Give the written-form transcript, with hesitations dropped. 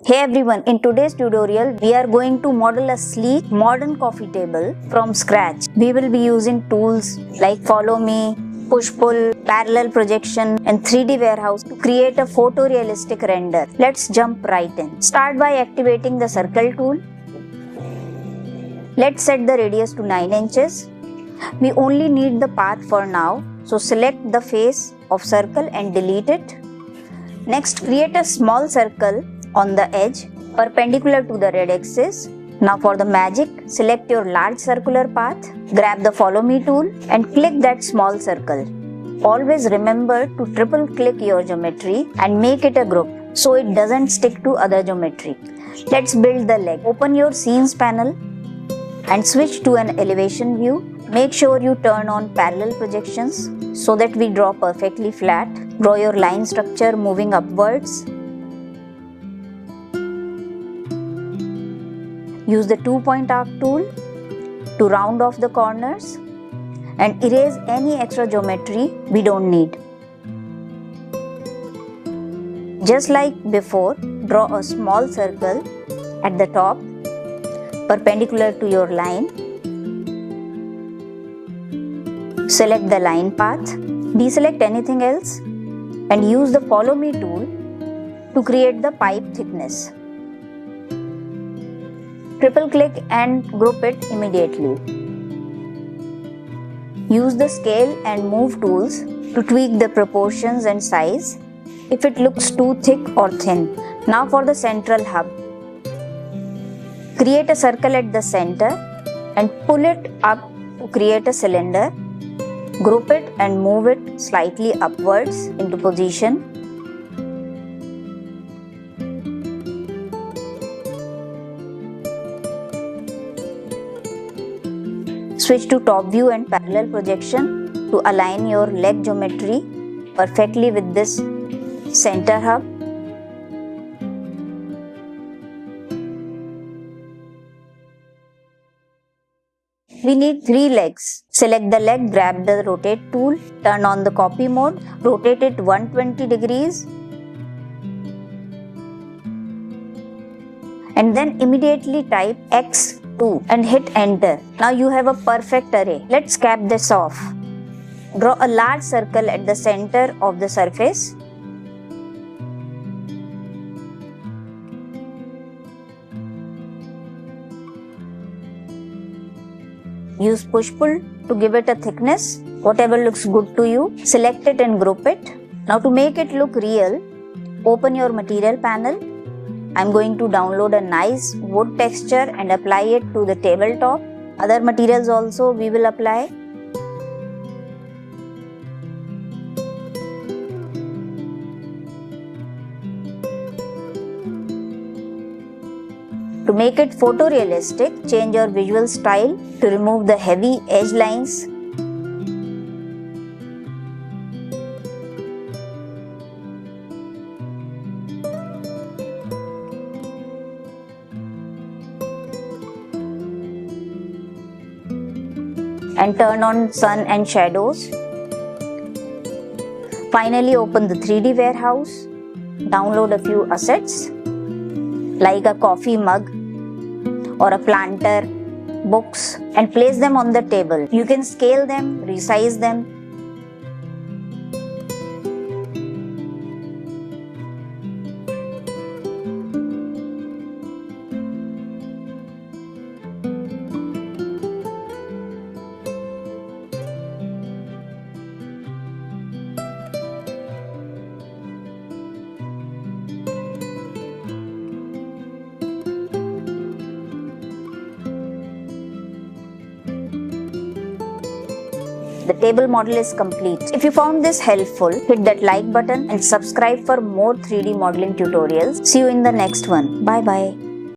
Hey everyone, in today's tutorial we are going to model a sleek modern coffee table from scratch. We will be using tools like follow me, push-pull, parallel projection and 3D warehouse to create a photorealistic render. Let's jump right in. Start by activating the circle tool. Let's set the radius to 9 inches. We only need the path for now, so select the face of circle and delete it. Next, create a small circle on the edge perpendicular to the red axis. Now for the magic, select your large circular path, grab the follow me tool and click that small circle. Always remember to triple click your geometry and make it a group so it doesn't stick to other geometry. Let's build the leg. Open your scenes panel and switch to an elevation view. Make sure you turn on parallel projections so that we draw perfectly flat. Draw your line structure moving upwards. Use the 2-point arc tool to round off the corners and erase any extra geometry we don't need. Just like before, draw a small circle at the top perpendicular to your line. Select the line path, deselect anything else and use the follow me tool to create the pipe thickness. Triple click and group it immediately. Use the scale and move tools to tweak the proportions and size if it looks too thick or thin. Now for the central hub. Create a circle at the center and pull it up to create a cylinder. Group it and move it slightly upwards into position. Switch to top view and parallel projection to align your leg geometry perfectly with this center hub. We need 3 legs. Select the leg, grab the rotate tool, turn on the copy mode, rotate it 120 degrees and then immediately type X2 and hit enter. Now you have a perfect array. Let's cap this off. Draw a large circle at the center of the surface. Use push-pull to give it a thickness, whatever looks good to you. Select it and group it. Now to make it look real, open your material panel. I'm going to download a nice wood texture and apply it to the tabletop. Other materials also we will apply. To make it photorealistic, change your visual style to remove the heavy edge lines. And turn on sun and shadows. Finally, open the 3D warehouse. Download a few assets like a coffee mug or a planter, books and place them on the table. You can scale them, resize them. The table model is complete. If you found this helpful, hit that like button and subscribe for more 3D modeling tutorials. See you in the next one. Bye bye.